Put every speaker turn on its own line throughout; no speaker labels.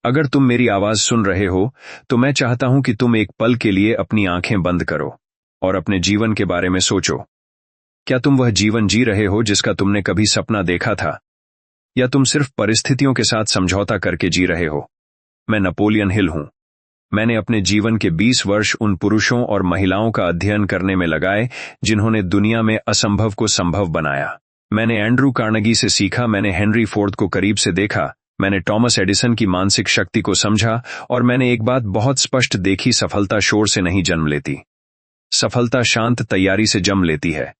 अगर तुम मेरी आवाज सुन रहे हो तो मैं चाहता हूं कि तुम एक पल के लिए अपनी आंखें बंद करो और अपने जीवन के बारे में सोचो। क्या तुम वह जीवन जी रहे हो जिसका तुमने कभी सपना देखा था, या तुम सिर्फ परिस्थितियों के साथ समझौता करके जी रहे हो? मैं नेपोलियन हिल हूं। मैंने अपने जीवन के 20 वर्ष उन पुरुषों और महिलाओं का अध्ययन करने में लगाए जिन्होंने दुनिया में असंभव को संभव बनाया। मैंने एंड्रू कार्नेगी से सीखा, मैंने हेनरी फोर्ड को करीब से देखा, मैंने टॉमस एडिसन की मानसिक शक्ति को समझा, और मैंने एक बात बहुत स्पष्ट देखी, सफलता शोर से नहीं जन्म लेती। सफलता शांत तैयारी से जन्म लेती है।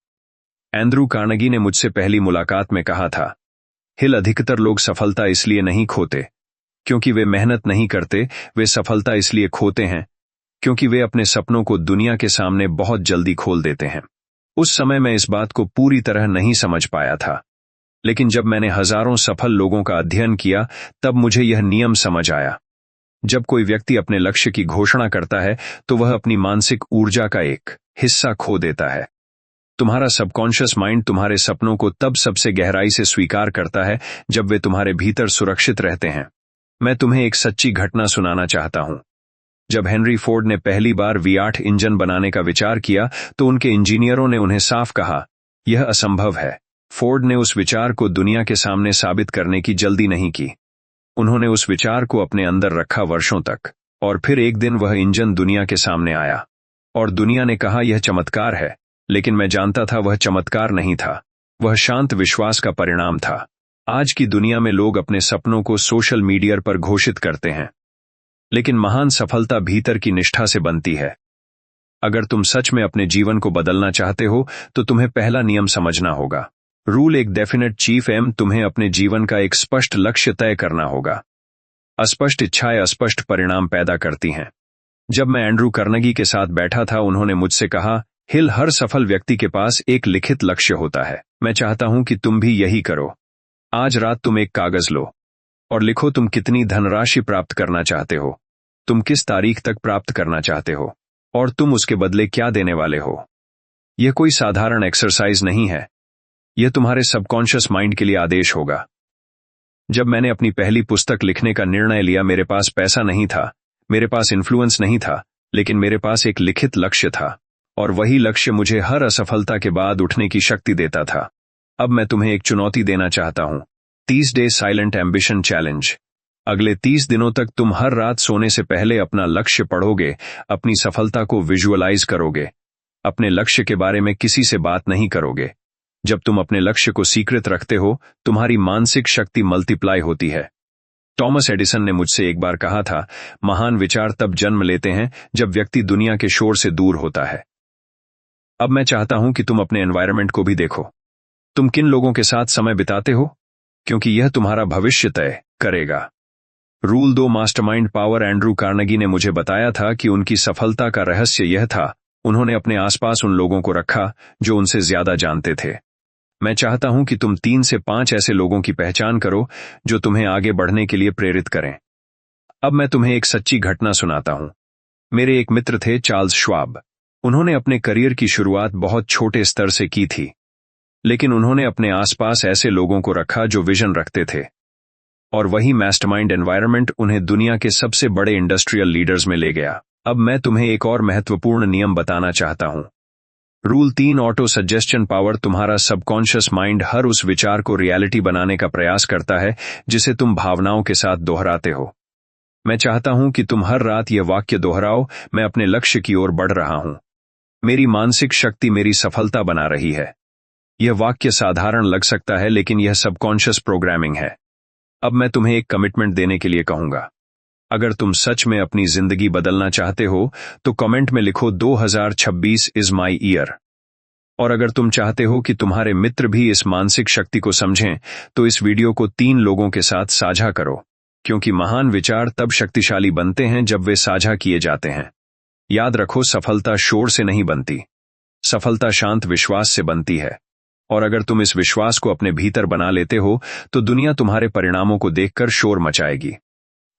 एंड्रू कार्नेगी ने मुझसे पहली मुलाकात में कहा था, हिल, अधिकतर लोग सफलता इसलिए नहीं खोते क्योंकि वे मेहनत नहीं करते, वे सफलता इसलिए खोते हैं क्योंकि वे अपने सपनों को दुनिया के सामने बहुत जल्दी खोल देते हैं। उस समय मैं इस बात को पूरी तरह नहीं समझ पाया था, लेकिन जब मैंने हजारों सफल लोगों का अध्ययन किया तब मुझे यह नियम समझ आया। जब कोई व्यक्ति अपने लक्ष्य की घोषणा करता है तो वह अपनी मानसिक ऊर्जा का एक हिस्सा खो देता है। तुम्हारा सबकॉन्शियस माइंड तुम्हारे सपनों को तब सबसे गहराई से स्वीकार करता है जब वे तुम्हारे भीतर सुरक्षित रहते हैं। मैं तुम्हें एक सच्ची घटना सुनाना चाहता हूं। जब हेनरी फोर्ड ने पहली बार V8 इंजन बनाने का विचार किया तो उनके इंजीनियरों ने उन्हें साफ कहा, यह असंभव है। फोर्ड ने उस विचार को दुनिया के सामने साबित करने की जल्दी नहीं की। उन्होंने उस विचार को अपने अंदर रखा वर्षों तक, और फिर एक दिन वह इंजन दुनिया के सामने आया और दुनिया ने कहा, यह चमत्कार है। लेकिन मैं जानता था वह चमत्कार नहीं था, वह शांत विश्वास का परिणाम था। आज की दुनिया में लोग अपने सपनों को सोशल मीडिया पर घोषित करते हैं, लेकिन महान सफलता भीतर की निष्ठा से बनती है। अगर तुम सच में अपने जीवन को बदलना चाहते हो तो तुम्हें पहला नियम समझना होगा। रूल एक डेफिनेट चीफ एम, तुम्हें अपने जीवन का एक स्पष्ट लक्ष्य तय करना होगा। अस्पष्ट इच्छाएं अस्पष्ट परिणाम पैदा करती हैं। जब मैं एंड्रू कार्नेगी के साथ बैठा था, उन्होंने मुझसे कहा, हिल, हर सफल व्यक्ति के पास एक लिखित लक्ष्य होता है। मैं चाहता हूं कि तुम भी यही करो। आज रात तुम एक कागज लो और लिखो तुम कितनी धनराशि प्राप्त करना चाहते हो, तुम किस तारीख तक प्राप्त करना चाहते हो, और तुम उसके बदले क्या देने वाले हो। यह कोई साधारण एक्सरसाइज नहीं है, यह तुम्हारे सबकॉन्शियस माइंड के लिए आदेश होगा। जब मैंने अपनी पहली पुस्तक लिखने का निर्णय लिया, मेरे पास पैसा नहीं था, मेरे पास इन्फ्लुएंस नहीं था, लेकिन मेरे पास एक लिखित लक्ष्य था, और वही लक्ष्य मुझे हर असफलता के बाद उठने की शक्ति देता था। अब मैं तुम्हें एक चुनौती देना चाहता हूं, 30 डे साइलेंट एम्बिशन चैलेंज। अगले 30 दिनों तक तुम हर रात सोने से पहले अपना लक्ष्य पढ़ोगे, अपनी सफलता को विजुअलाइज करोगे, अपने लक्ष्य के बारे में किसी से बात नहीं करोगे। जब तुम अपने लक्ष्य को सीक्रेट रखते हो, तुम्हारी मानसिक शक्ति मल्टीप्लाई होती है। टॉमस एडिसन ने मुझसे एक बार कहा था, महान विचार तब जन्म लेते हैं जब व्यक्ति दुनिया के शोर से दूर होता है। अब मैं चाहता हूं कि तुम अपने एनवायरनमेंट को भी देखो। तुम किन लोगों के साथ समय बिताते हो, क्योंकि यह तुम्हारा भविष्य तय करेगा। Rule 2 mastermind power. Andrew Carnegie ने मुझे बताया था कि उनकी सफलता का रहस्य यह था, उन्होंने अपने आसपास उन लोगों को रखा जो उनसे ज्यादा जानते थे। मैं चाहता हूं कि तुम 3 से 5 ऐसे लोगों की पहचान करो जो तुम्हें आगे बढ़ने के लिए प्रेरित करें। अब मैं तुम्हें एक सच्ची घटना सुनाता हूं। मेरे एक मित्र थे, चार्ल्स श्वाब। उन्होंने अपने करियर की शुरुआत बहुत छोटे स्तर से की थी, लेकिन उन्होंने अपने आसपास ऐसे लोगों को रखा जो विजन रखते थे, और वही मास्टरमाइंड एनवायरनमेंट उन्हें दुनिया के सबसे बड़े इंडस्ट्रियल लीडर्स में ले गया। अब मैं तुम्हें एक और महत्वपूर्ण नियम बताना चाहता हूं। Rule 3 auto suggestion power. तुम्हारा सबकॉन्शियस माइंड हर उस विचार को रियलिटी बनाने का प्रयास करता है जिसे तुम भावनाओं के साथ दोहराते हो। मैं चाहता हूं कि तुम हर रात यह वाक्य दोहराओ, मैं अपने लक्ष्य की ओर बढ़ रहा हूं, मेरी मानसिक शक्ति मेरी सफलता बना रही है। यह वाक्य साधारण लग सकता है, लेकिन यह सबकॉन्शियस प्रोग्रामिंग है। अब मैं तुम्हें एक कमिटमेंट देने के लिए कहूंगा। अगर तुम सच में अपनी जिंदगी बदलना चाहते हो तो कमेंट में लिखो 2026 इज माई ईयर। और अगर तुम चाहते हो कि तुम्हारे मित्र भी इस मानसिक शक्ति को समझें तो इस वीडियो को 3 लोगों के साथ साझा करो, क्योंकि महान विचार तब शक्तिशाली बनते हैं जब वे साझा किए जाते हैं। याद रखो, सफलता शोर से नहीं बनती, सफलता शांत विश्वास से बनती है। और अगर तुम इस विश्वास को अपने भीतर बना लेते हो तो दुनिया तुम्हारे परिणामों को देखकर शोर मचाएगी।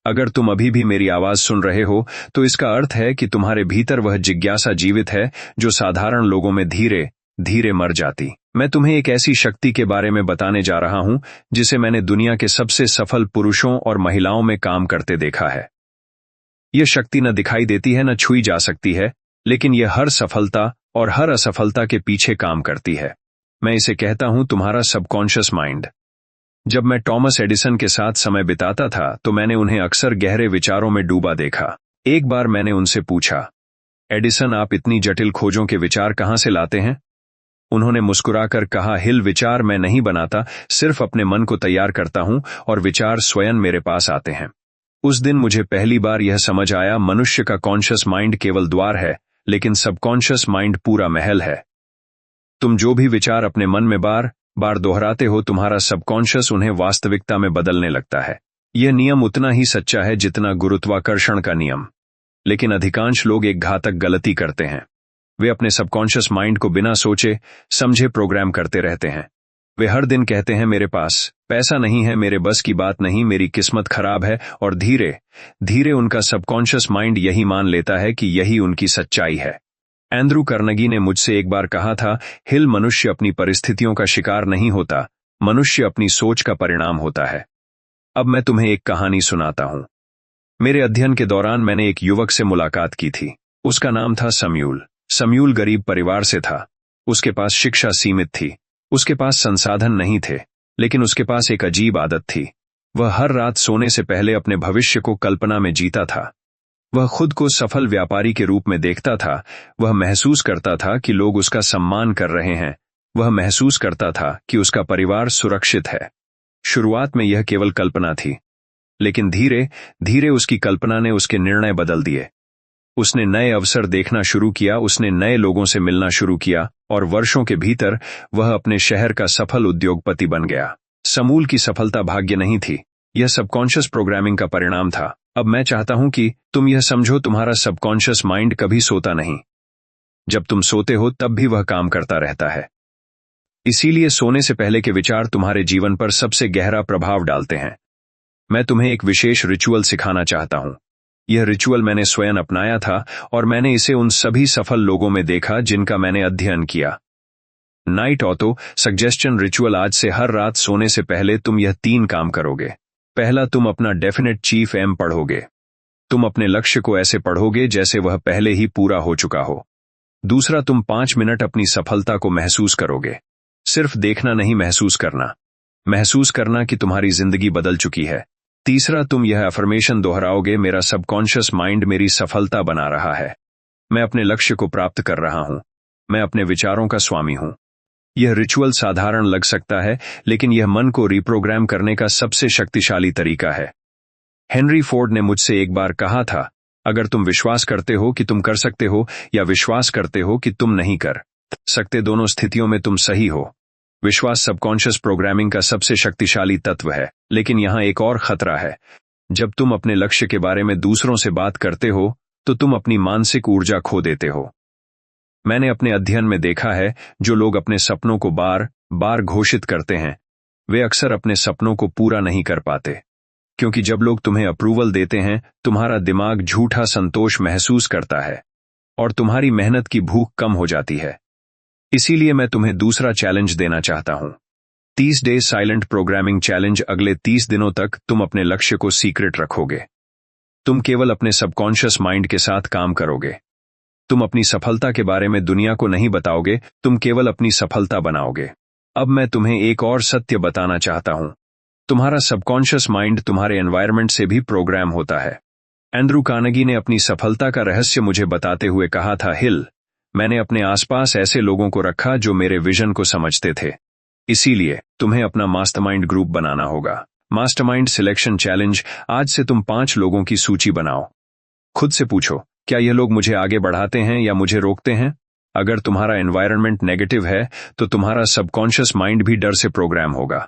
अगर तुम अभी भी मेरी आवाज सुन रहे हो तो इसका अर्थ है कि तुम्हारे भीतर वह जिज्ञासा जीवित है जो साधारण लोगों में धीरे धीरे मर जाती। मैं तुम्हें एक ऐसी शक्ति के बारे में बताने जा रहा हूं जिसे मैंने दुनिया के सबसे सफल पुरुषों और महिलाओं में काम करते देखा है। यह शक्ति न दिखाई देती है न छुई जा सकती है, लेकिन यह हर सफलता और हर असफलता के पीछे काम करती है। मैं इसे कहता हूं तुम्हारा सबकॉन्शियस माइंड। जब मैं टॉमस एडिसन के साथ समय बिताता था तो मैंने उन्हें अक्सर गहरे विचारों में डूबा देखा। एक बार मैंने उनसे पूछा, एडिसन, आप इतनी जटिल खोजों के विचार कहां से लाते हैं? उन्होंने मुस्कुराकर कहा, हिल, विचार मैं नहीं बनाता, सिर्फ अपने मन को तैयार करता हूं और विचार स्वयं मेरे पास आते हैं। उस दिन मुझे पहली बार यह समझ आया, मनुष्य का कॉन्शियस माइंड केवल द्वार है, लेकिन सबकॉन्शियस माइंड पूरा महल है। तुम जो भी विचार अपने मन में बार बार दोहराते हो, तुम्हारा सबकॉन्शियस उन्हें वास्तविकता में बदलने लगता है। यह नियम उतना ही सच्चा है जितना गुरुत्वाकर्षण का नियम। लेकिन अधिकांश लोग एक घातक गलती करते हैं। वे अपने सबकॉन्शियस माइंड को बिना सोचे समझे प्रोग्राम करते रहते हैं। वे हर दिन कहते हैं, मेरे पास पैसा नहीं है, मेरे बस की बात नहीं, मेरी किस्मत खराब है, और धीरे धीरे उनका सबकॉन्शियस माइंड यही मान लेता है कि यही उनकी सच्चाई है। एंड्रू कार्नेगी ने मुझसे एक बार कहा था, हिल, मनुष्य अपनी परिस्थितियों का शिकार नहीं होता, मनुष्य अपनी सोच का परिणाम होता है। अब मैं तुम्हें एक कहानी सुनाता हूं। मेरे अध्ययन के दौरान मैंने एक युवक से मुलाकात की थी। उसका नाम था समयूल। समयूल गरीब परिवार से था। उसके पास शिक्षा सीमित थी, उसके पास संसाधन नहीं थे, लेकिन उसके पास एक अजीब आदत थी। वह हर रात सोने से पहले अपने भविष्य को कल्पना में जीता था। वह खुद को सफल व्यापारी के रूप में देखता था। वह महसूस करता था कि लोग उसका सम्मान कर रहे हैं। वह महसूस करता था कि उसका परिवार सुरक्षित है। शुरुआत में यह केवल कल्पना थी, लेकिन धीरे धीरे उसकी कल्पना ने उसके निर्णय बदल दिए। उसने नए अवसर देखना शुरू किया, उसने नए लोगों से मिलना शुरू किया, और वर्षों के भीतर वह अपने शहर का सफल उद्योगपति बन गया। समूल की सफलता भाग्य नहीं थी, यह सबकॉन्शियस प्रोग्रामिंग का परिणाम था। अब मैं चाहता हूं कि तुम यह समझो, तुम्हारा सबकॉन्शियस माइंड कभी सोता नहीं। जब तुम सोते हो तब भी वह काम करता रहता है। इसीलिए सोने से पहले के विचार तुम्हारे जीवन पर सबसे गहरा प्रभाव डालते हैं। मैं तुम्हें एक विशेष रिचुअल सिखाना चाहता हूं। यह रिचुअल मैंने स्वयं अपनाया था और मैंने इसे उन सभी सफल लोगों में देखा जिनका मैंने अध्ययन किया। Night auto suggestion ritual. आज से हर रात सोने से पहले तुम यह 3 काम करोगे। पहला, तुम अपना डेफिनेट चीफ एम पढ़ोगे। तुम अपने लक्ष्य को ऐसे पढ़ोगे जैसे वह पहले ही पूरा हो चुका हो। दूसरा, तुम 5 मिनट अपनी सफलता को महसूस करोगे। सिर्फ देखना नहीं, महसूस करना। महसूस करना कि तुम्हारी जिंदगी बदल चुकी है। तीसरा, तुम यह अफर्मेशन दोहराओगे, मेरा सबकॉन्शियस माइंड मेरी सफलता बना रहा है। मैं अपने लक्ष्य को प्राप्त कर रहा हूं। मैं अपने विचारों का स्वामी हूं। यह रिचुअल साधारण लग सकता है, लेकिन यह मन को रिप्रोग्राम करने का सबसे शक्तिशाली तरीका है। हेनरी फोर्ड ने मुझसे एक बार कहा था, अगर तुम विश्वास करते हो कि तुम कर सकते हो या विश्वास करते हो कि तुम नहीं कर सकते, दोनों स्थितियों में तुम सही हो। विश्वास सबकॉन्शियस प्रोग्रामिंग का सबसे शक्तिशाली तत्व है, लेकिन यहां एक और खतरा है। जब तुम अपने लक्ष्य के बारे में दूसरों से बात करते हो तो तुम अपनी मानसिक ऊर्जा खो देते हो। मैंने अपने अध्ययन में देखा है, जो लोग अपने सपनों को बार बार घोषित करते हैं, वे अक्सर अपने सपनों को पूरा नहीं कर पाते। क्योंकि जब लोग तुम्हें अप्रूवल देते हैं, तुम्हारा दिमाग झूठा संतोष महसूस करता है और तुम्हारी मेहनत की भूख कम हो जाती है। इसीलिए मैं तुम्हें दूसरा चैलेंज देना चाहता हूं। 30 डेज साइलेंट प्रोग्रामिंग चैलेंज। अगले 30 दिनों तक तुम अपने लक्ष्य को सीक्रेट रखोगे। तुम केवल अपने सबकॉन्शियस माइंड के साथ काम करोगे। तुम अपनी सफलता के बारे में दुनिया को नहीं बताओगे, तुम केवल अपनी सफलता बनाओगे। अब मैं तुम्हें एक और सत्य बताना चाहता हूं। तुम्हारा सबकॉन्शियस माइंड तुम्हारे एनवायरनमेंट से भी प्रोग्राम होता है। एंड्रू कार्नेगी ने अपनी सफलता का रहस्य मुझे बताते हुए कहा था, हिल, मैंने अपने आसपास ऐसे लोगों को रखा जो मेरे विजन को समझते थे। इसीलिए तुम्हें अपना मास्टरमाइंड ग्रुप बनाना होगा। Mastermind selection challenge. आज से तुम 5 लोगों की सूची बनाओ। खुद से पूछो, क्या यह लोग मुझे आगे बढ़ाते हैं या मुझे रोकते हैं? अगर तुम्हारा एनवायरनमेंट नेगेटिव है तो तुम्हारा सबकॉन्शियस माइंड भी डर से प्रोग्राम होगा।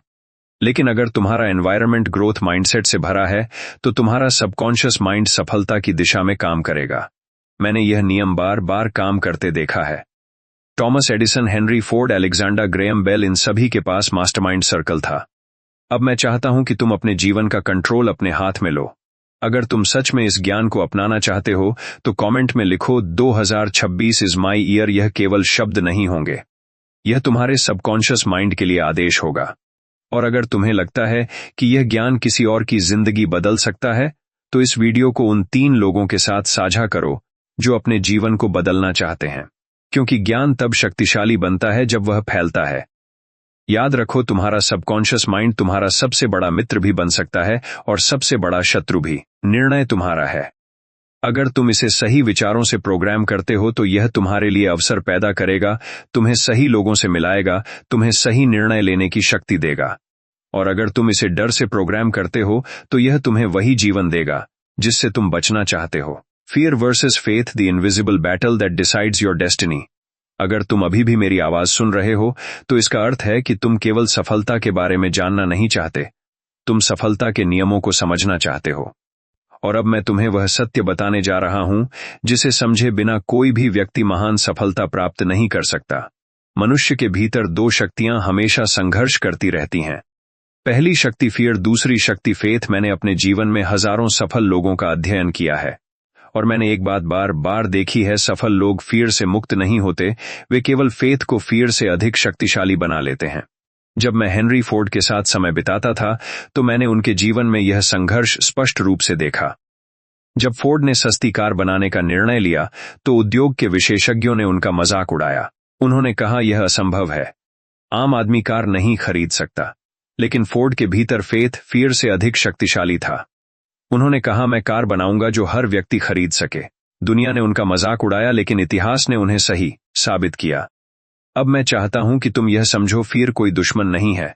लेकिन अगर तुम्हारा एनवायरनमेंट ग्रोथ माइंडसेट से भरा है तो तुम्हारा सबकॉन्शियस माइंड सफलता की दिशा में काम करेगा। मैंने यह नियम बार बार काम करते देखा है। Thomas Edison, Henry Ford, Alexander Graham Bell, इन सभी के पास मास्टरमाइंड सर्कल था। अब मैं चाहता हूं कि तुम अपने जीवन का कंट्रोल अपने हाथ में लो। अगर तुम सच में इस ज्ञान को अपनाना चाहते हो तो कमेंट में लिखो, 2026 इज माई ईयर। यह केवल शब्द नहीं होंगे, यह तुम्हारे सबकॉन्शियस माइंड के लिए आदेश होगा। और अगर तुम्हें लगता है कि यह ज्ञान किसी और की जिंदगी बदल सकता है, तो इस वीडियो को उन 3 लोगों के साथ साझा करो जो अपने जीवन को बदलना चाहते हैं, क्योंकि ज्ञान तब शक्तिशाली बनता है जब वह फैलता है। याद रखो, तुम्हारा सबकॉन्शियस माइंड तुम्हारा सबसे बड़ा मित्र भी बन सकता है और सबसे बड़ा शत्रु भी। निर्णय तुम्हारा है। अगर तुम इसे सही विचारों से प्रोग्राम करते हो तो यह तुम्हारे लिए अवसर पैदा करेगा, तुम्हें सही लोगों से मिलाएगा, तुम्हें सही निर्णय लेने की शक्ति देगा। और अगर तुम इसे डर से प्रोग्राम करते हो तो यह तुम्हें वही जीवन देगा जिससे तुम बचना चाहते हो। Fear versus faith, the invisible battle that decides your destiny. अगर तुम अभी भी मेरी आवाज सुन रहे हो तो इसका अर्थ है कि तुम केवल सफलता के बारे में जानना नहीं चाहते, तुम सफलता के नियमों को समझना चाहते हो। और अब मैं तुम्हें वह सत्य बताने जा रहा हूं जिसे समझे बिना कोई भी व्यक्ति महान सफलता प्राप्त नहीं कर सकता। मनुष्य के भीतर 2 शक्तियां हमेशा संघर्ष करती रहती हैं। पहली शक्ति फियर, दूसरी शक्ति फेथ। मैंने अपने जीवन में हजारों सफल लोगों का अध्ययन किया है और मैंने एक बात बार बार देखी है, सफल लोग फियर से मुक्त नहीं होते, वे केवल फेथ को फियर से अधिक शक्तिशाली बना लेते हैं। जब मैं हेनरी फोर्ड के साथ समय बिताता था तो मैंने उनके जीवन में यह संघर्ष स्पष्ट रूप से देखा। जब फोर्ड ने सस्ती कार बनाने का निर्णय लिया तो उद्योग के विशेषज्ञों ने उनका मजाक उड़ाया। उन्होंने कहा, यह असंभव है, आम आदमी कार नहीं खरीद सकता। लेकिन फोर्ड के भीतर फेथ फियर से अधिक शक्तिशाली था। उन्होंने कहा, मैं कार बनाऊंगा जो हर व्यक्ति खरीद सके। दुनिया ने उनका मजाक उड़ाया, लेकिन इतिहास ने उन्हें सही साबित किया। अब मैं चाहता हूं कि तुम यह समझो, फियर कोई दुश्मन नहीं है।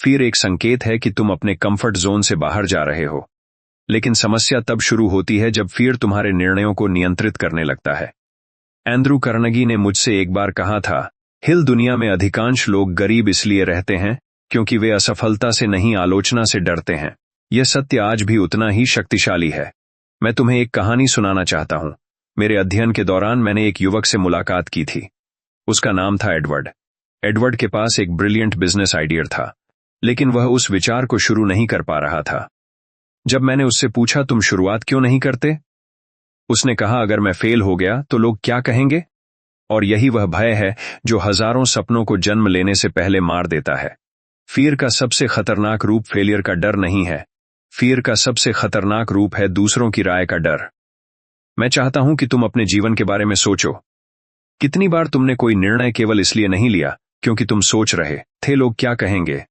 फियर एक संकेत है कि तुम अपने कंफर्ट जोन से बाहर जा रहे हो। लेकिन समस्या तब शुरू होती है जब फियर तुम्हारे निर्णयों को नियंत्रित करने लगता है। एंड्रू कार्नेगी ने मुझसे एक बार कहा था, हिल, दुनिया में अधिकांश लोग गरीब इसलिए रहते हैं क्योंकि वे असफलता से नहीं, आलोचना से डरते हैं। यह सत्य आज भी उतना ही शक्तिशाली है। मैं तुम्हें एक कहानी सुनाना चाहता हूं। मेरे अध्ययन के दौरान मैंने एक युवक से मुलाकात की थी। उसका नाम था एडवर्ड। एडवर्ड के पास एक ब्रिलियंट बिजनेस आइडिया था, लेकिन वह उस विचार को शुरू नहीं कर पा रहा था। जब मैंने उससे पूछा, तुम शुरुआत क्यों नहीं करते? उसने कहा, अगर मैं फेल हो गया तो लोग क्या कहेंगे? और यही वह भय है जो हजारों सपनों को जन्म लेने से पहले मार देता है। फियर का सबसे खतरनाक रूप फेलियर का डर नहीं है। फियर का सबसे खतरनाक रूप है दूसरों की राय का डर। मैं चाहता हूं कि तुम अपने जीवन के बारे में सोचो। कितनी बार तुमने कोई निर्णय केवल इसलिए नहीं लिया क्योंकि तुम सोच रहे थे लोग क्या कहेंगे?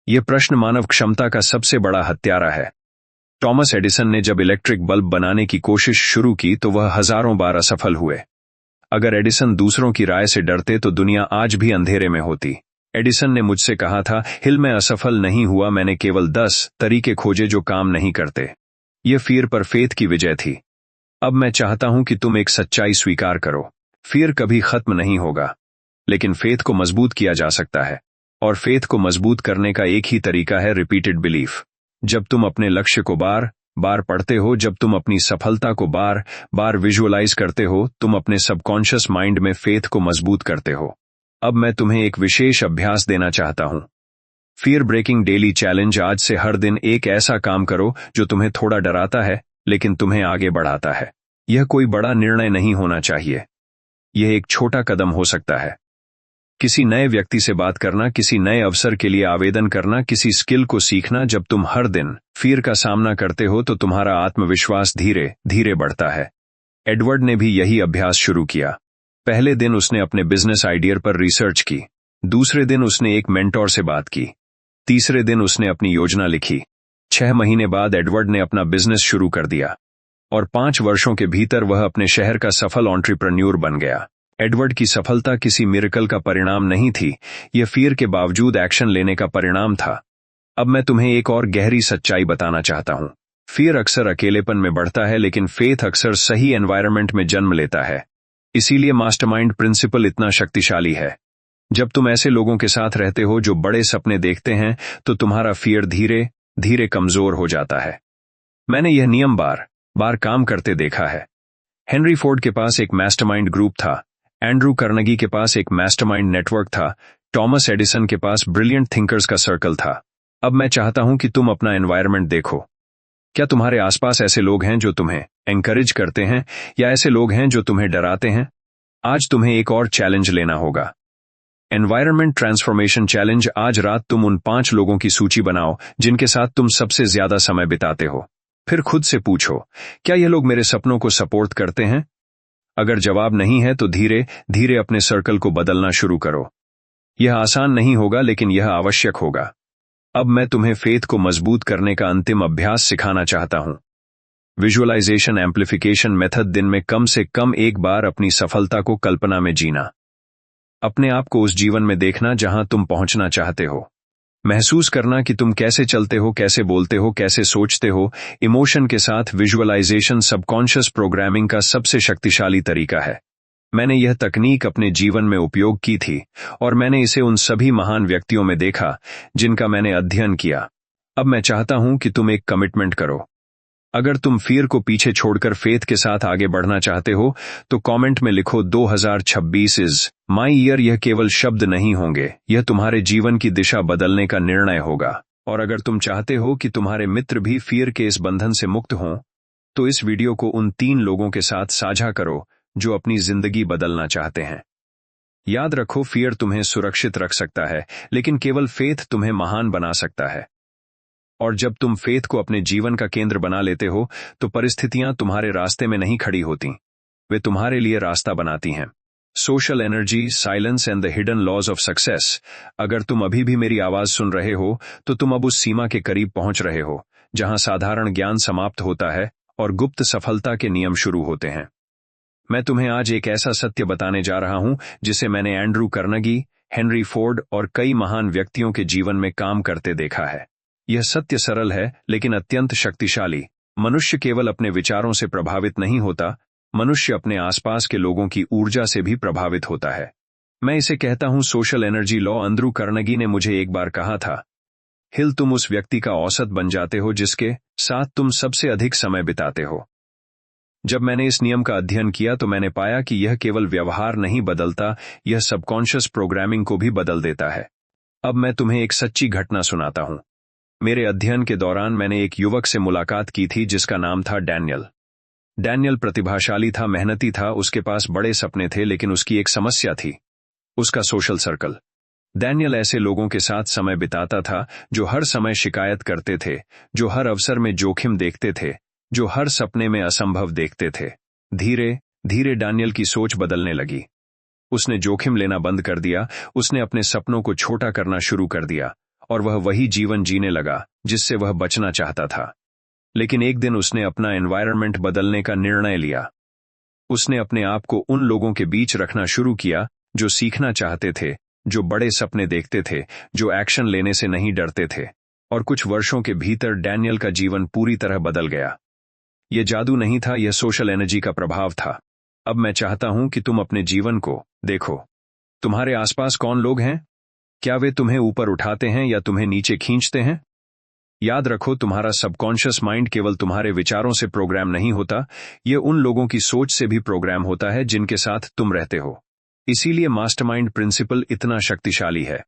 यह प्रश्न मानव क्षमता का सबसे बड़ा हत्यारा है। टॉमस एडिसन ने जब इलेक्ट्रिक बल्ब बनाने की कोशिश शुरू की तो वह हजारों बार असफल हुए। अगर एडिसन दूसरों की राय से डरते तो दुनिया आज भी अंधेरे में होती। एडिसन ने मुझसे कहा था, हिल, मैं असफल नहीं हुआ, मैंने केवल 10 तरीके खोजे जो काम नहीं करते। यह फियर पर फेथ की विजय थी। अब मैं चाहता हूं कि तुम एक सच्चाई स्वीकार करो। फियर कभी खत्म नहीं होगा, लेकिन फेथ को मजबूत किया जा सकता है। और फेथ को मजबूत करने का एक ही तरीका है, रिपीटेड बिलीफ। जब तुम अपने लक्ष्य को बार बार पढ़ते हो, जब तुम अपनी सफलता को बार बार विजुअलाइज करते हो, तुम अपने सबकॉन्शियस माइंड में फेथ को मजबूत करते हो। अब मैं तुम्हें एक विशेष अभ्यास देना चाहता हूं, फियर ब्रेकिंग डेली चैलेंज। आज से हर दिन एक ऐसा काम करो जो तुम्हें थोड़ा डराता है लेकिन तुम्हें आगे बढ़ाता है। यह कोई बड़ा निर्णय नहीं होना चाहिए, यह एक छोटा कदम हो सकता है। किसी नए व्यक्ति से बात करना, किसी नए अवसर के लिए आवेदन करना, किसी स्किल को सीखना। जब तुम हर दिन फियर का सामना करते हो तो तुम्हारा आत्मविश्वास धीरे धीरे बढ़ता है। एडवर्ड ने भी यही अभ्यास शुरू किया। पहले दिन उसने अपने बिजनेस आइडिया पर रिसर्च की, दूसरे दिन उसने एक मेंटोर से बात की, तीसरे दिन उसने अपनी योजना लिखी। 6 महीने बाद एडवर्ड ने अपना बिजनेस शुरू कर दिया और 5 वर्षों के भीतर वह अपने शहर का सफल एंटरप्रेन्योर बन गया। एडवर्ड की सफलता किसी मिरेकल का परिणाम नहीं थी, यह फियर के बावजूद एक्शन लेने का परिणाम था। अब मैं तुम्हें एक और गहरी सच्चाई बताना चाहता हूं। फियर अक्सर अकेलेपन में बढ़ता है, लेकिन फेथ अक्सर सही एनवायरनमेंट में जन्म लेता है। इसीलिए मास्टरमाइंड प्रिंसिपल इतना शक्तिशाली है। जब तुम ऐसे लोगों के साथ रहते हो जो बड़े सपने देखते हैं तो तुम्हारा फियर धीरे धीरे कमजोर हो जाता है। मैंने यह नियम बार बार काम करते देखा है। हेनरी फोर्ड के पास एक मास्टरमाइंड ग्रुप था, एंड्रू कार्नेगी के पास एक मास्टरमाइंड नेटवर्क था, टॉमस एडिसन के पास ब्रिलियंट थिंकर्स का सर्कल था। अब मैं चाहता हूं कि तुम अपना एनवायरनमेंट देखो। क्या तुम्हारे आसपास ऐसे लोग हैं जो तुम्हें एनकरेज करते हैं या ऐसे लोग हैं जो तुम्हें डराते हैं? आज तुम्हें एक और चैलेंज लेना होगा। Environment transformation challenge. आज रात तुम उन 5 लोगों की सूची बनाओ जिनके साथ तुम सबसे ज्यादा समय बिताते हो। फिर खुद से पूछो, क्या ये लोग मेरे सपनों को सपोर्ट करते हैं? अगर जवाब नहीं है तो धीरे धीरे अपने सर्कल को बदलना शुरू करो। यह आसान नहीं होगा, लेकिन यह आवश्यक होगा। अब मैं तुम्हें फेथ को मजबूत करने का अंतिम अभ्यास सिखाना चाहता हूं। Visualization amplification method. दिन में कम से कम एक बार अपनी सफलता को कल्पना में जीना। अपने आप को उस जीवन में देखना जहां तुम पहुंचना चाहते हो। महसूस करना कि तुम कैसे चलते हो, कैसे बोलते हो, कैसे सोचते हो। इमोशन के साथ विजुअलाइजेशन सबकॉन्शियस प्रोग्रामिंग का सबसे शक्तिशाली तरीका है। मैंने यह तकनीक अपने जीवन में उपयोग की थी और मैंने इसे उन सभी महान व्यक्तियों में देखा जिनका मैंने अध्ययन किया। अब मैं चाहता हूं कि तुम एक कमिटमेंट करो। अगर तुम फियर को पीछे छोड़कर फेथ के साथ आगे बढ़ना चाहते हो तो कमेंट में लिखो 2026 इज माई ईयर। यह केवल शब्द नहीं होंगे, यह तुम्हारे जीवन की दिशा बदलने का निर्णय होगा। और अगर तुम चाहते हो कि तुम्हारे मित्र भी फियर के इस बंधन से मुक्त हों, तो इस वीडियो को उन 3 लोगों के साथ साझा करो जो अपनी जिंदगी बदलना चाहते हैं। याद रखो, फियर तुम्हें सुरक्षित रख सकता है, लेकिन केवल फेथ तुम्हें महान बना सकता है। और जब तुम फेथ को अपने जीवन का केंद्र बना लेते हो तो परिस्थितियां तुम्हारे रास्ते में नहीं खड़ी होती, वे तुम्हारे लिए रास्ता बनाती हैं। Social energy, silence and the hidden laws of success. अगर तुम अभी भी मेरी आवाज सुन रहे हो तो तुम अब उस सीमा के करीब पहुंच रहे हो जहां साधारण ज्ञान समाप्त होता है और गुप्त सफलता के नियम शुरू होते हैं। मैं तुम्हें आज एक ऐसा सत्य बताने जा रहा हूं जिसे मैंने एंड्रू कार्नेगी, हेनरी फोर्ड और कई महान व्यक्तियों के जीवन में काम करते देखा है। यह सत्य सरल है लेकिन अत्यंत शक्तिशाली। मनुष्य केवल अपने विचारों से प्रभावित नहीं होता, मनुष्य अपने आसपास के लोगों की ऊर्जा से भी प्रभावित होता है। मैं इसे कहता हूं social energy law. Andrew Carnegie ने मुझे एक बार कहा था, हिल, तुम उस व्यक्ति का औसत बन जाते हो जिसके साथ तुम सबसे अधिक समय बिताते हो। जब मैंने इस नियम का अध्ययन किया तो मैंने पाया कि यह केवल व्यवहार नहीं बदलता, यह सबकॉन्शियस प्रोग्रामिंग को भी बदल देता है। अब मैं तुम्हें एक सच्ची घटना सुनाता हूं। मेरे अध्ययन के दौरान मैंने एक युवक से मुलाकात की थी जिसका नाम था डैनियल। डैनियल प्रतिभाशाली था, मेहनती था, उसके पास बड़े सपने थे, लेकिन उसकी एक समस्या थी, उसका सोशल सर्कल। डैनियल ऐसे लोगों के साथ समय बिताता था जो हर समय शिकायत करते थे, जो हर अवसर में जोखिम देखते थे, जो हर सपने में असंभव देखते थे। धीरे धीरे डैनियल की सोच बदलने लगी। उसने जोखिम लेना बंद कर दिया, उसने अपने सपनों को छोटा करना शुरू कर दिया और वह वही जीवन जीने लगा जिससे वह बचना चाहता था। लेकिन एक दिन उसने अपना एनवायरनमेंट बदलने का निर्णय लिया। उसने अपने आप को उन लोगों के बीच रखना शुरू किया जो सीखना चाहते थे, जो बड़े सपने देखते थे, जो एक्शन लेने से नहीं डरते थे। और कुछ वर्षों के भीतर डैनियल का जीवन पूरी तरह बदल गया। यह जादू नहीं था, यह सोशल एनर्जी का प्रभाव था। अब मैं चाहता हूं कि तुम अपने जीवन को देखो। तुम्हारे आसपास कौन लोग हैं? क्या वे तुम्हें ऊपर उठाते हैं या तुम्हें नीचे खींचते हैं? याद रखो, तुम्हारा सबकॉन्शियस माइंड केवल तुम्हारे विचारों से प्रोग्राम नहीं होता, यह उन लोगों की सोच से भी प्रोग्राम होता है जिनके साथ तुम रहते हो। इसीलिए मास्टरमाइंड प्रिंसिपल इतना शक्तिशाली है।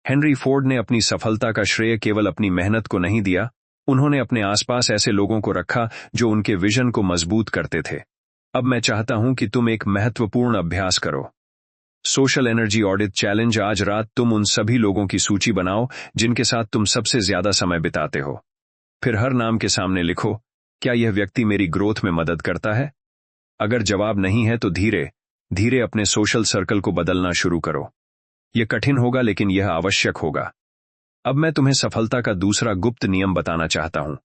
हेनरी फोर्ड ने अपनी सफलता का श्रेय केवल अपनी मेहनत को नहीं दिया, उन्होंने अपने आसपास ऐसे लोगों को रखा जो उनके विजन को मजबूत करते थे। अब मैं चाहता हूं कि तुम एक महत्वपूर्ण अभ्यास करो। Social energy audit challenge. आज रात तुम उन सभी लोगों की सूची बनाओ जिनके साथ तुम सबसे ज्यादा समय बिताते हो। फिर हर नाम के सामने लिखो, क्या यह व्यक्ति मेरी ग्रोथ में मदद करता है? अगर जवाब नहीं है तो धीरे धीरे अपने सोशल सर्कल को बदलना शुरू करो। यह कठिन होगा लेकिन यह आवश्यक होगा। अब मैं तुम्हें सफलता का दूसरा गुप्त नियम बताना चाहता हूं।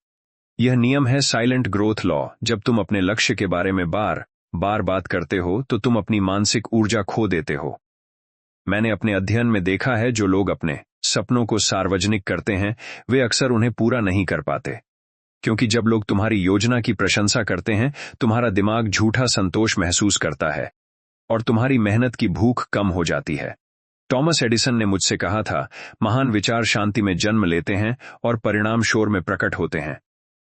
यह नियम है साइलेंट ग्रोथ लॉ। जब तुम अपने लक्ष्य के बारे में बार बार बात करते हो तो तुम अपनी मानसिक ऊर्जा खो देते हो। मैंने अपने अध्ययन में देखा है, जो लोग अपने सपनों को सार्वजनिक करते हैं वे अक्सर उन्हें पूरा नहीं कर पाते, क्योंकि जब लोग तुम्हारी योजना की प्रशंसा करते हैं तुम्हारा दिमाग झूठा संतोष महसूस करता है और तुम्हारी मेहनत की भूख कम हो जाती है। टॉमस एडिसन ने मुझसे कहा था, महान विचार शांति में जन्म लेते हैं और परिणाम शोर में प्रकट होते हैं।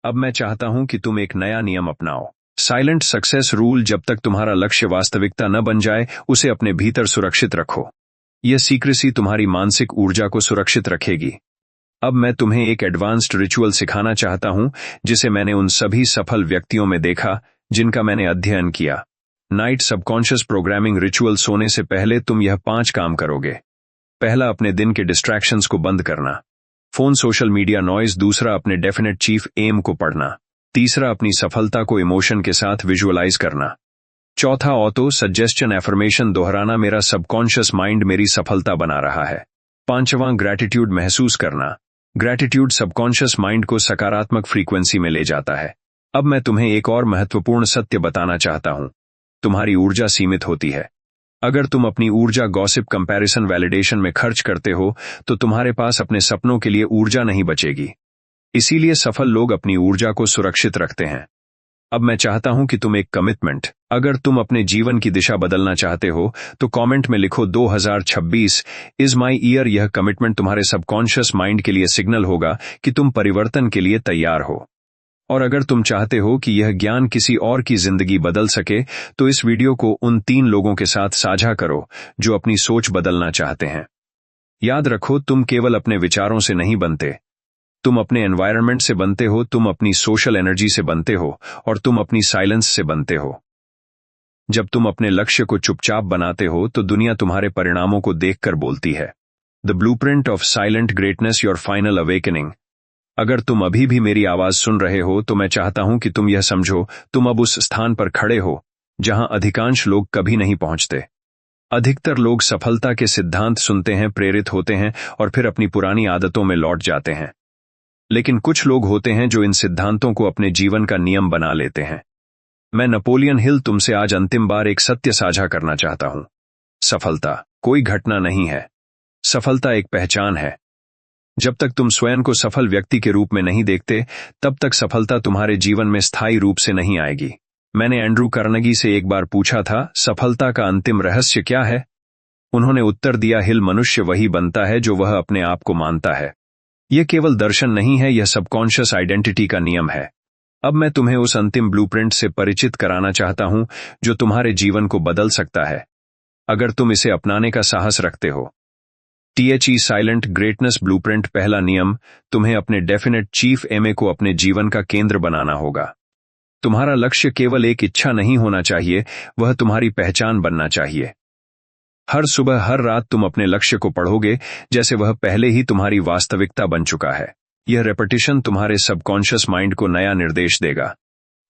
अब मैं चाहता हूं कि तुम एक नया नियम अपनाओ, साइलेंट सक्सेस रूल। जब तक तुम्हारा लक्ष्य वास्तविकता न बन जाए उसे अपने भीतर सुरक्षित रखो। यह सीक्रेसी तुम्हारी मानसिक ऊर्जा को सुरक्षित रखेगी। अब मैं तुम्हें एक एडवांस्ड रिचुअल सिखाना चाहता हूं जिसे मैंने उन सभी सफल व्यक्तियों में देखा जिनका मैंने अध्ययन किया। Night subconscious programming ritual. सोने से पहले तुम यह 5 काम करोगे। पहला, अपने दिन के डिस्ट्रैक्शंस को बंद करना। Phone, social media, noise. दूसरा, अपने डेफिनेट चीफ एम को पढ़ना। तीसरा, अपनी सफलता को इमोशन के साथ विजुअलाइज करना। चौथा, ऑटो सजेस्शन एफर्मेशन दोहराना, मेरा सबकॉन्शियस माइंड मेरी सफलता बना रहा है। पांचवां, ग्रैटिट्यूड महसूस करना। ग्रैटिट्यूड सबकॉन्शियस माइंड को सकारात्मक फ्रीक्वेंसी में ले जाता है। अब मैं तुम्हें एक और महत्वपूर्ण सत्य बताना चाहता हूं। तुम्हारी ऊर्जा सीमित होती है। अगर तुम अपनी ऊर्जा गॉसिप, कंपैरिजन, वैलिडेशन में खर्च करते हो तो तुम्हारे पास अपने सपनों के लिए ऊर्जा नहीं बचेगी। इसीलिए सफल लोग अपनी ऊर्जा को सुरक्षित रखते हैं। अब मैं चाहता हूं कि तुम एक कमिटमेंट, अगर तुम अपने जीवन की दिशा बदलना चाहते हो तो कमेंट में लिखो 2026 इज माई ईयर। यह कमिटमेंट तुम्हारे सबकॉन्शियस माइंड के लिए सिग्नल होगा कि तुम परिवर्तन के लिए तैयार हो। और अगर तुम चाहते हो कि यह ज्ञान किसी और की जिंदगी बदल सके तो इस वीडियो को उन 3 लोगों के साथ साझा करो जो अपनी सोच बदलना चाहते हैं। याद रखो, तुम केवल अपने विचारों से नहीं बनते, तुम अपने एनवायरनमेंट से बनते हो, तुम अपनी सोशल एनर्जी से बनते हो और तुम अपनी साइलेंस से बनते हो। जब तुम अपने लक्ष्य को चुपचाप बनाते हो तो दुनिया तुम्हारे परिणामों को देखकर बोलती है, the blueprint of silent greatness, your final awakening. अगर तुम अभी भी मेरी आवाज सुन रहे हो तो मैं चाहता हूं कि तुम यह समझो, तुम अब उस स्थान पर खड़े हो जहां अधिकांश लोग कभी नहीं पहुंचते। अधिकतर लोग सफलता के सिद्धांत सुनते हैं, प्रेरित होते हैं और फिर अपनी पुरानी आदतों में लौट जाते हैं। लेकिन कुछ लोग होते हैं जो इन सिद्धांतों को अपने जीवन का नियम बना लेते हैं। मैं नेपोलियन हिल तुमसे आज अंतिम बार एक सत्य साझा करना चाहता हूं। सफलता कोई घटना नहीं है, सफलता एक पहचान है। जब तक तुम स्वयं को सफल व्यक्ति के रूप में नहीं देखते, तब तक सफलता तुम्हारे जीवन में स्थायी रूप से नहीं आएगी। मैंने एंड्रू कार्नेगी से एक बार पूछा था, सफलता का अंतिम रहस्य क्या है? उन्होंने उत्तर दिया, हिल, मनुष्य वही बनता है जो वह अपने आप को मानता है। यह केवल दर्शन नहीं है, यह सबकॉन्शियस आइडेंटिटी का नियम है। अब मैं तुम्हें उस अंतिम ब्लूप्रिंट से परिचित कराना चाहता हूं जो तुम्हारे जीवन को बदल सकता है, अगर तुम इसे अपनाने का साहस रखते हो। THE silent greatness blueprint. पहला नियम, तुम्हें अपने डेफिनेट चीफ एम को अपने जीवन का केंद्र बनाना होगा। तुम्हारा लक्ष्य केवल एक इच्छा नहीं होना चाहिए, वह तुम्हारी पहचान बनना चाहिए। हर सुबह, हर रात तुम अपने लक्ष्य को पढ़ोगे जैसे वह पहले ही तुम्हारी वास्तविकता बन चुका है। यह रेपिटेशन तुम्हारे सबकॉन्शियस माइंड को नया निर्देश देगा।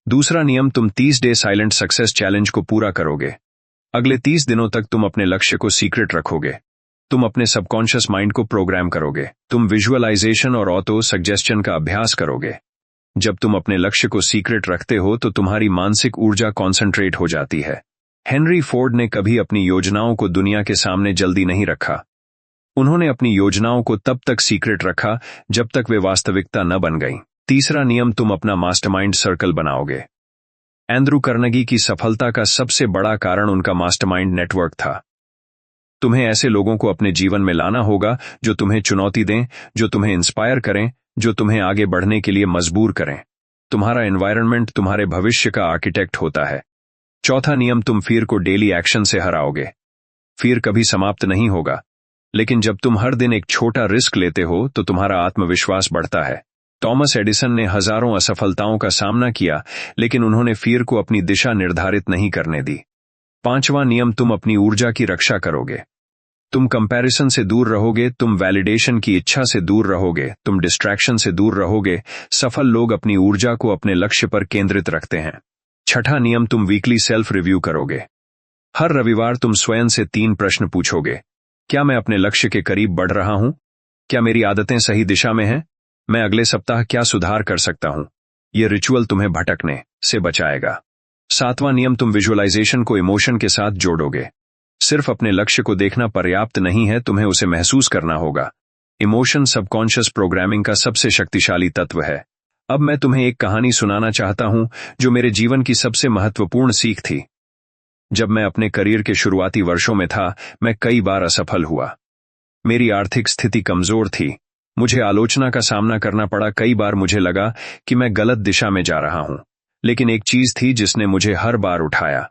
दूसरा नियम, तुम 30 डे साइलेंट सक्सेस चैलेंज को पूरा करोगे। अगले 30 दिनों तक तुम अपने लक्ष्य को सीक्रेट रखोगे। तुम अपने सबकॉन्शियस माइंड को प्रोग्राम करोगे। तुम विजुअलाइजेशन और ऑटो सजेस्शन का अभ्यास करोगे। जब तुम अपने लक्ष्य को सीक्रेट रखते हो तो तुम्हारी मानसिक ऊर्जा कॉन्सेंट्रेट हो जाती है। हेनरी फोर्ड ने कभी अपनी योजनाओं को दुनिया के सामने जल्दी नहीं रखा। उन्होंने अपनी योजनाओं को तब तक सीक्रेट रखा जब तक वे वास्तविकता न बन गईं। तीसरा नियम, तुम अपना मास्टरमाइंड सर्कल बनाओगे। एंड्रू कार्नेगी की सफलता का सबसे बड़ा कारण उनका मास्टरमाइंड नेटवर्क था। तुम्हें ऐसे लोगों को अपने जीवन में लाना होगा जो तुम्हें चुनौती दें, जो तुम्हें इंस्पायर करें, जो तुम्हें आगे बढ़ने के लिए मजबूर करें। तुम्हारा एनवायरनमेंट तुम्हारे भविष्य का आर्किटेक्ट होता है। चौथा नियम, तुम फियर को डेली एक्शन से हराओगे। फियर कभी समाप्त नहीं होगा, लेकिन जब तुम हर दिन एक छोटा रिस्क लेते हो तो तुम्हारा आत्मविश्वास बढ़ता है। थॉमस एडिसन ने हजारों असफलताओं का सामना किया, लेकिन उन्होंने फियर को अपनी दिशा निर्धारित नहीं करने दी। पांचवा नियम, तुम अपनी ऊर्जा की रक्षा करोगे। तुम कंपैरिजन से दूर रहोगे, तुम वैलिडेशन की इच्छा से दूर रहोगे, तुम डिस्ट्रैक्शन से दूर रहोगे। सफल लोग अपनी ऊर्जा को अपने लक्ष्य पर केंद्रित रखते हैं। छठा नियम, तुम वीकली सेल्फ रिव्यू करोगे। हर रविवार तुम स्वयं से 3 प्रश्न पूछोगे। क्या मैं अपने लक्ष्य के करीब बढ़ रहा हूं? क्या मेरी आदतें सही दिशा में हैं? मैं अगले सप्ताह क्या सुधार कर सकता हूं? यह रिचुअल तुम्हें भटकने से बचाएगा। सातवां नियम, तुम विजुअलाइजेशन को इमोशन के साथ जोड़ोगे। सिर्फ अपने लक्ष्य को देखना पर्याप्त नहीं है, तुम्हें उसे महसूस करना होगा। इमोशन सबकॉन्शियस प्रोग्रामिंग का सबसे शक्तिशाली तत्व है। अब मैं तुम्हें एक कहानी सुनाना चाहता हूं जो मेरे जीवन की सबसे महत्वपूर्ण सीख थी। जब मैं अपने करियर के शुरुआती वर्षों में था, मैं कई बार असफल हुआ। मेरी आर्थिक स्थिति कमजोर थी, मुझे आलोचना का सामना करना पड़ा। कई बार मुझे लगा कि मैं गलत दिशा में जा रहा हूं, लेकिन एक चीज थी जिसने मुझे हर बार उठाया।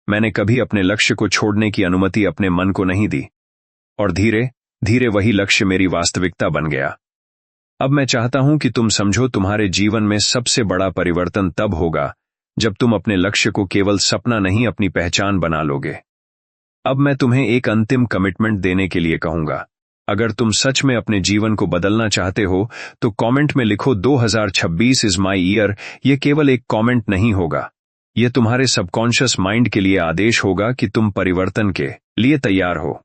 मैंने कभी अपने लक्ष्य को छोड़ने की अनुमति अपने मन को नहीं दी, और धीरे धीरे वही लक्ष्य मेरी वास्तविकता बन गया। अब मैं चाहता हूं कि तुम समझो, तुम्हारे जीवन में सबसे बड़ा परिवर्तन तब होगा जब तुम अपने लक्ष्य को केवल सपना नहीं अपनी पहचान बना लोगे। अब मैं तुम्हें एक अंतिम कमिटमेंट देने के लिए कहूंगा। अगर तुम सच में अपने जीवन को बदलना चाहते हो तो कमेंट में लिखो 2026 इज माई ईयर। यह केवल एक कमेंट नहीं होगा, यह तुम्हारे सबकॉन्शियस माइंड के लिए आदेश होगा कि तुम परिवर्तन के लिए तैयार हो।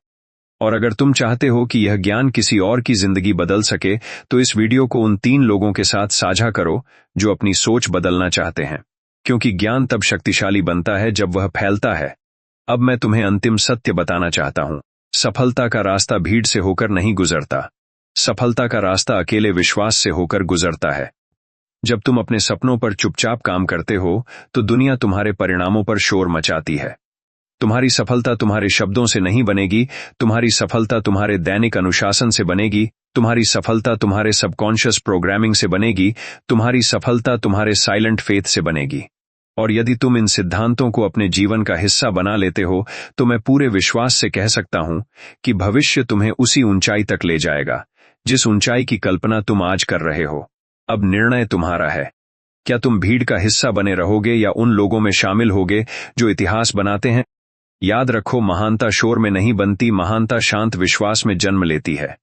और अगर तुम चाहते हो कि यह ज्ञान किसी और की जिंदगी बदल सके तो इस वीडियो को उन 3 लोगों के साथ साझा करो जो अपनी सोच बदलना चाहते हैं, क्योंकि ज्ञान तब शक्तिशाली बनता है जब वह फैलता है। अब मैं तुम्हें अंतिम सत्य बताना चाहता हूं। सफलता का रास्ता भीड़ से होकर नहीं गुजरता। सफलता का रास्ता अकेले विश्वास से होकर गुजरता है। जब तुम अपने सपनों पर चुपचाप काम करते हो तो दुनिया तुम्हारे परिणामों पर शोर मचाती है। तुम्हारी सफलता तुम्हारे शब्दों से नहीं बनेगी, तुम्हारी सफलता तुम्हारे दैनिक अनुशासन से बनेगी, तुम्हारी सफलता तुम्हारे सबकॉन्शियस प्रोग्रामिंग से बनेगी, तुम्हारी सफलता तुम्हारे साइलेंट फेथ से बनेगी। और यदि तुम इन सिद्धांतों को अपने जीवन का हिस्सा बना लेते हो तो मैं पूरे विश्वास से कह सकता हूं कि भविष्य तुम्हें उसी ऊंचाई तक ले जाएगा जिस ऊंचाई की कल्पना तुम आज कर रहे हो। अब निर्णय तुम्हारा है। क्या तुम भीड़ का हिस्सा बने रहोगे या उन लोगों में शामिल होगे जो इतिहास बनाते हैं? याद रखो, महानता शोर में नहीं बनती, महानता शांत विश्वास में जन्म लेती है।